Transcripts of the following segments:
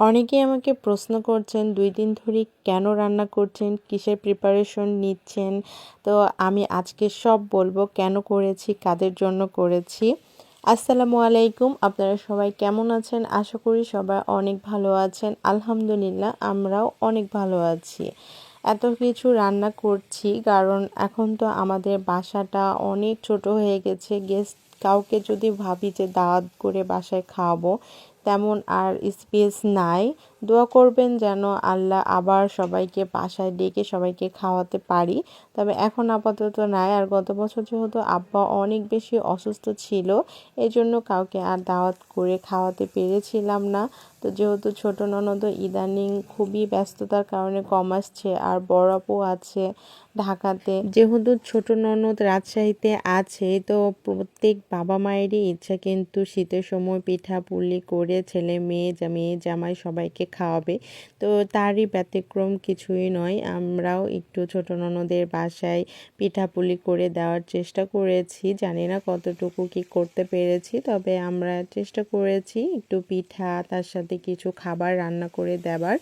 অনেকেই আমাকে প্রশ্ন করছেন ২ দিন ধরে কেন রান্না করছেন, কিসের প্রিপারেশন নিচ্ছেন। তো আমি আজকে সব বলবো কেন করেছি, কাদের জন্য করেছি। আসসালামু আলাইকুম, আপনারা সবাই কেমন আছেন? আশা করি সবাই অনেক ভালো আছেন। আলহামদুলিল্লাহ আমরাও অনেক ভালো আছি। এত কিছু রান্না করছি কারণ এখন তো আমাদের বাসাটা অনেক ছোট হয়ে গেছে। গেস্ট কাউকে যদি ভাবি যে দাওয়াত করে বাসায় খাওয়াবো, তেমন আর স্পেস নাই। দোয়া করবেন যেন আল্লাহ আবার সবাইকে বাসায় ডেকে সবাইকে খাওয়াতে পারি। তবে এখন আপাতত নাই। আর গত বছর যেহেতু আব্বা অনেক বেশি অসুস্থ ছিল, এজন্য কাউকে আর দাওয়াত করে খাওয়াতে পেরেছিলাম না। তো যেহেতু ছোট ননদও ইদানিং খুবই ব্যস্ততার কারণে কম আসছে, আর বড় আপু আছে ঢাকাতে, যেহেতু ছোট ননদ রাজশাহীতে আছে, তো প্রত্যেক বাবা মায়েরই ইচ্ছা কিন্তু শীতের সময় পিঠা পুলি করে ছেলে মেয়ে মেয়ে জামাই সবাইকে খাওয়াবে। তো তারই ব্যতিক্রম কিছুই নয়, আমরাও একটু ছোট ননদের বাসায় পিঠা পুলি করে দেওয়ার চেষ্টা করেছি। জানি না কতটুকু কি করতে পেরেছি, তবে আমরা চেষ্টা করেছি একটু পিঠা তার সাথে কিছু খাবার রান্না করে দেবার।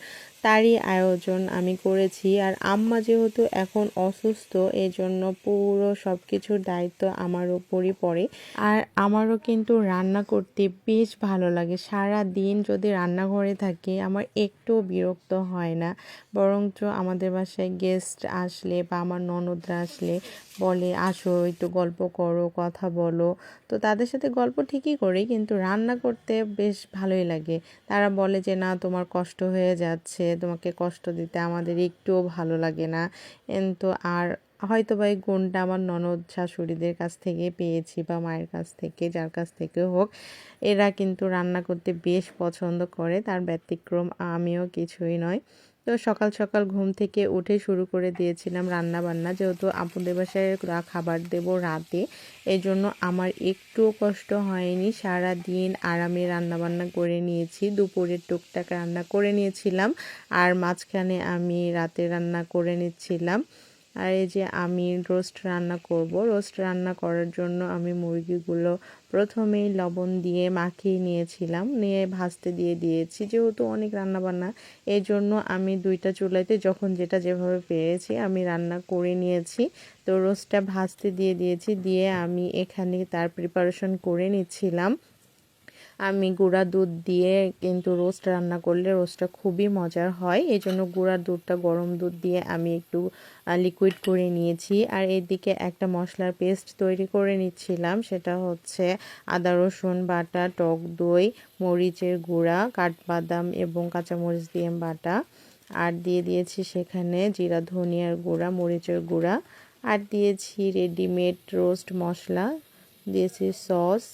তারই আয়োজন আমি করেছি। আর আম্মা যেহেতু এখন অসুস্থ, এজন্য পুরো সব কিছুর দায়িত্ব আমার উপরই পড়ে। আর আমারও কিন্তু রান্না করতে বেশ ভালো লাগে। সারা দিন যদি রান্নাঘরে থাকি আমার একটু বিরক্ত হয় না, বরঞ্চ আমাদের বাসায় গেস্ট আসলে বা আমার ননদরা আসলে বলে আসো একটু গল্প করো, কথা বলো। তো তাদের সাথে গল্প ঠিকই করি, কিন্তু রান্না করতে বেশ ভালোই লাগে। তারা বলে যে না, তোমার কষ্ট হয়ে যাচ্ছে, তোমাকে কষ্ট দিতে আমাদের একটুও ভালো লাগে না। কিন্তু আর হয়তো বা এই গুণটা আমার ননদ শাশুড়িদের কাছ থেকে পেয়েছি বা মায়ের কাছ থেকে, যার কাছ থেকে হোক, এরা কিন্তু রান্না করতে বেশ পছন্দ করে। তার ব্যতিক্রম আমিও কিছুই নয়। তো সকাল সকাল ঘুম থেকে উঠে শুরু করে দিয়েছিলাম রান্না বান্না, যেহেতু আপুদের বাসায় খাবার দেব রাতে, এই জন্য আমার একটুও কষ্ট হয়নি। সারা দিন আরামে রান্না বান্না করে নিয়েছি। দুপুরের টুকটাক রান্না করে নিয়েছিলাম, আর মাঝখানে আমি রাতে রান্না করে নিচ্ছিলাম। আর এই যে আমি রোস্ট রান্না করব। রোস্ট রান্না করার জন্য আমি মুরগিগুলো প্রথমেই লবণ দিয়ে মাখিয়ে নিয়েছিলাম, নিয়ে ভাজতে দিয়ে দিয়েছি। যেহেতু অনেক রান্না বান্না, এই জন্য আমি 2টা চুলাইতে যখন যেটা যেভাবে পেরেছি আমি রান্না করে নিয়েছি। তো রোস্টটা ভাজতে দিয়ে দিয়েছি, দিয়ে আমি এখানে তার প্রিপারেশন করে নিচ্ছিলাম। আমি গুঁড়া দুধ দিয়ে কিন্তু রোস্ট রান্না করলে রোস্টটা খুবই মজার হয়, এই জন্য গুঁড়া দুধটা গরম দুধ দিয়ে আমি একটু লিকুইড করে নিয়েছি। আর এদিকে একটা মশলার পেস্ট তৈরি করে নিচ্ছিলাম, সেটা হচ্ছে আদা রসুন বাটা, টক দই, মরিচের গুঁড়া, কাঠবাদাম এবং কাঁচামরিচ দিয়ে বাটা। আর দিয়ে দিয়েছি সেখানে জিরা ধনিয়ার গুঁড়া, মরিচের গুঁড়া। আর দিয়েছি রেডিমেড রোস্ট মশলা, দিয়েছি সস,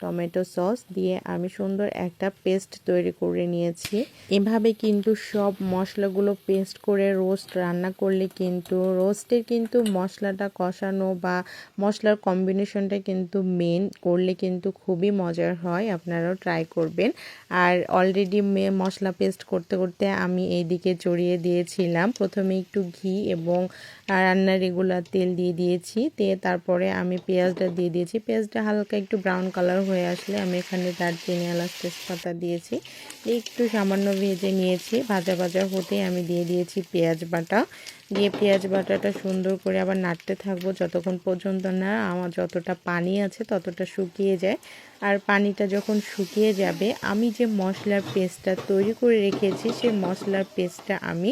টমেটো সস দিয়ে আমি সুন্দর একটা পেস্ট তৈরি করে নিয়েছি। এভাবে কিন্তু সব মশলাগুলো পেস্ট করে রোস্ট রান্না করলে কিন্তু রোস্টের কিন্তু মশলাটা কষানো বা মশলার কম্বিনেশনটা কিন্তু মেন, করলে কিন্তু খুবই মজার হয়। আপনারাও ট্রাই করবেন। আর অলরেডি মশলা পেস্ট করতে করতে আমি এইদিকে চড়িয়ে দিয়েছিলাম প্রথমে একটু ঘি এবং রান্নার রেগুলার তেল দিয়ে দিয়েছি। তারপরে আমি পেঁয়াজটা দিয়ে দিয়েছি। পেঁয়াজটা হালকা একটু ব্রাউন কালার হয়ে আসলে আমি এখানে দারচিনি, এলাচ, তেজপাতা দিয়েছি, একটু সামান্য ভেজে নিয়েছি। ভাজা ভাজা হতে আমি দিয়ে দিয়েছি পেঁয়াজ বাটা, দিয়ে পেঁয়াজ বাটাটা সুন্দর করে আবার নাড়তে থাকবো যতক্ষণ পর্যন্ত না আমার যতটা পানি আছে ততটা শুকিয়ে যায়। আর পানিটা যখন শুকিয়ে যাবে আমি যে মশলার পেস্টটা তৈরি করে রেখেছি সেই মশলার পেস্টটা আমি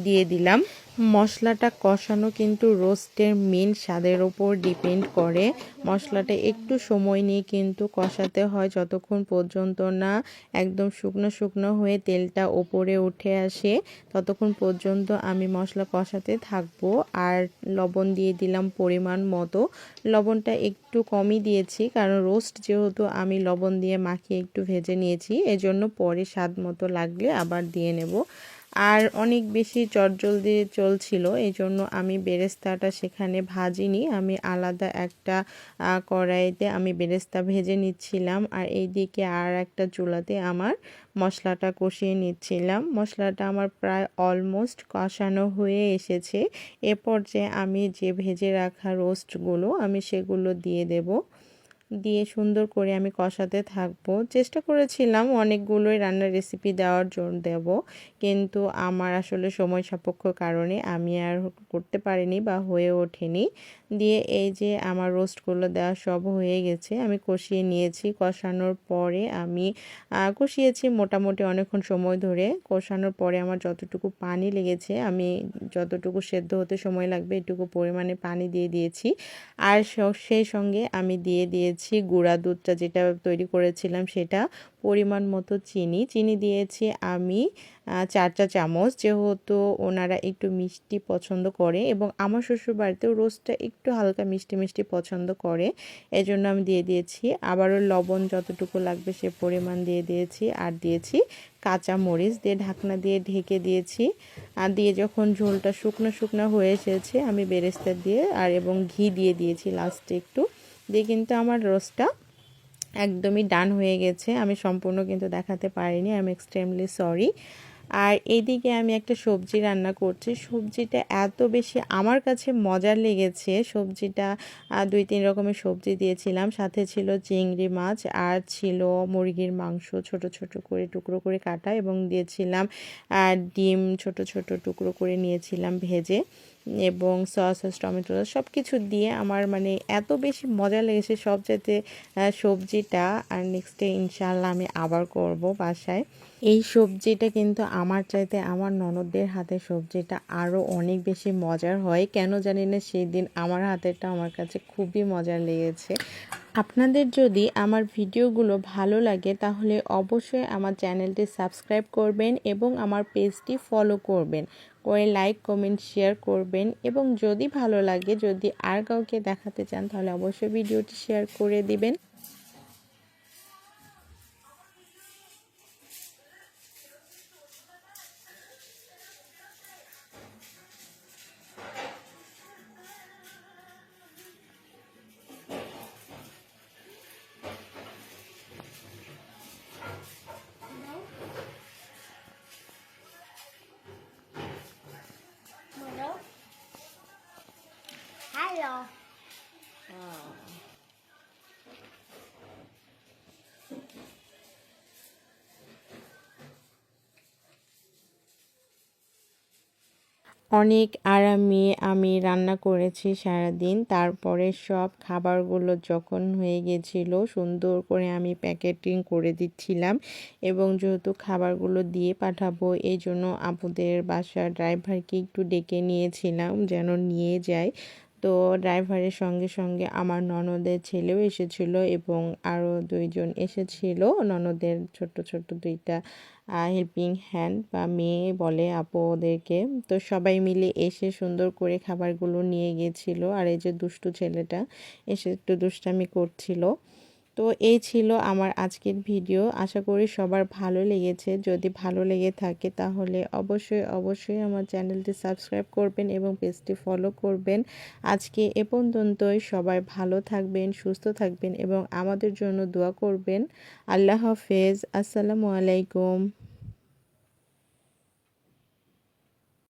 দিয়ে দিলাম। মশলাটা কষানো কিন্তু রোস্টের মেন স্বাদের ওপর ডিপেন্ড করে। মশলাটা একটু সময় নিয়ে কিন্তু কষাতে হয়, যতক্ষণ পর্যন্ত না একদম শুকনো শুকনো হয়ে তেলটা ওপরে উঠে আসে ততক্ষণ পর্যন্ত আমি মশলা কষাতে থাকবো। আর লবণ দিয়ে দিলাম পরিমাণ মতো। লবণটা একটু কমই দিয়েছি কারণ রোস্ট যেহেতু আমি লবণ দিয়ে মাখিয়ে একটু ভেজে নিয়েছি, এজন্য পরে স্বাদ মতো লাগলে আবার দিয়ে নেব। আর অনেক বেশি চটজলদি চলছিল, এই জন্য আমি বেরেস্তাটা সেখানে ভাজিনি, আমি আলাদা একটা কড়াইতে আমি বেরেস্তা ভেজে নিচ্ছিলাম। আর এইদিকে আর একটা চুলাতে আমার মশলাটা কষিয়ে নিচ্ছিলাম। মশলাটা আমার প্রায় অলমোস্ট কষানো হয়ে এসেছে। এ পর্যায়ে আমি যে ভেজে রাখা রোস্টগুলো আমি সেগুলো দিয়ে দেব। দিয়ে সুন্দর করে আমি কষাতে থাকবো। চেষ্টা করেছিলাম অনেকগুলোই রান্নার রেসিপি দেব, কিন্তু আমার আসলে সময় সাপেক্ষ কারণে আমি আর করতে পারিনি বা হয়ে ওঠেনি। দিয়ে এই যে আমার রোস্টগুলো দেওয়া সব হয়ে গেছে, আমি কষিয়ে নিয়েছি। কষানোর পরে আমি কষিয়েছি মোটামুটি অনেকক্ষণ সময় ধরে। কষানোর পরে আমার যতটুকু পানি লেগেছে, আমি যতটুকু সেদ্ধ হতে সময় লাগবে এটুকু পরিমাণে পানি দিয়ে দিয়েছি। আর সেই সঙ্গে আমি দিয়ে দিয়েছি গুঁড়া দুধটা যেটা তৈরি করেছিলাম সেটা, পরিমাণ মতো চিনি দিয়েছি আমি 4 চা চামচ, যেহেতু ওনারা একটু মিষ্টি পছন্দ করে এবং আমার শ্বশুরবাড়িতেও রোস্টটা একটু হালকা মিষ্টি মিষ্টি পছন্দ করে, এজন্য আমি দিয়ে দিয়েছি। আবারও লবণ যতটুকু লাগবে সে পরিমাণ দিয়ে দিয়েছি, আর দিয়েছি কাঁচা মরিচ, দিয়ে ঢাকনা দিয়ে ঢেকে দিয়েছি। আর দিয়ে যখন ঝোলটা শুকনো শুকনো হয়ে এসেছে, আমি বেরেস্তা দিয়ে এবং ঘি দিয়ে দিয়েছি লাস্টে একটু, দিয়ে কিন্তু আমার রোস্টটা একদমই ডান হয়ে গেছে। আমি সম্পূর্ণ কিন্তু দেখাতে পারিনি, আই এম এক্সট্রিমলি সরি। আর এইদিকে আমি একটা সবজি রান্না করছি। সবজিটা এত বেশি আমার কাছে মজার লেগেছে। সবজিটা 2-3 রকমের সবজি দিয়েছিলাম, সাথে ছিল চিংড়ি মাছ আর ছিল মুরগির মাংস ছোট ছোট করে টুকরো করে কাটা, এবং দিয়েছিলাম ডিম ছোট ছোট টুকরো করে নিয়েছিলাম ভেজে, এবং সস টমেটো সব কিছু দিয়ে আমার মানে এত বেশি মজা লেগেছে সবচাইতে সবজিটা। আর নেক্সট ডে ইনশাআল্লাহ আমি আবার করব বাসায়। এই সবজিটা কিন্তু আমার চাইতে আমার ননদদের হাতের সবজিটা আরও অনেক বেশি মজার হয়, কেন জানি না সেই দিন আমার হাতেরটা আমার কাছে খুবই মজার লেগেছে। আপনাদের যদি আমার ভিডিওগুলো ভালো লাগে তাহলে অবশ্যই আমার চ্যানেলটি সাবস্ক্রাইব করবেন এবং আমার পেজটি ফলো করবেন, করে লাইক কমেন্ট শেয়ার করবেন, এবং যদি ভালো লাগে, যদি আর কাউকে দেখাতে চান তাহলে অবশ্যই ভিডিওটি শেয়ার করে দিবেন। Hello. অনেক আরামে আমি রান্না করেছি সারাদিন। তারপরে সব খাবারগুলো যখন হয়ে গেছিল, সুন্দর করে আমি প্যাকেটিং করে দিচ্ছিলাম, এবং যেহেতু খাবারগুলো দিয়ে পাঠাবো এই জন্য আপুদের বাসার ড্রাইভারকে একটু ডেকে নিয়েছিলাম যেন নিয়ে যায়। তো ড্রাইভারের সঙ্গে সঙ্গে আমার ননদের ছেলেও এসেছিল এবং আরও 2 জন এসেছিল, ননদের ছোট্ট ছোট্ট 2টা হেল্পিং হ্যান্ড বা মেয়ে বলে আপু ওদেরকে। তো সবাই মিলে এসে সুন্দর করে খাবারগুলো নিয়ে গেছিল। আর এই যে দুষ্টু ছেলেটা এসে একটু দুষ্টামি করছিল। তো এই ছিল আমার আজকের ভিডিও। আশা করি সবার ভালো লেগেছে। যদি ভালো লেগে থাকে তাহলে অবশ্যই আমার চ্যানেলটি সাবস্ক্রাইব করবেন এবং পেজটি ফলো করবেন। আজকে এ পর্যন্তই। সবাই ভালো থাকবেন, সুস্থ থাকবেন এবং আমাদের জন্য দোয়া করবেন। আল্লাহ হাফেজ। আসসালামু আলাইকুম।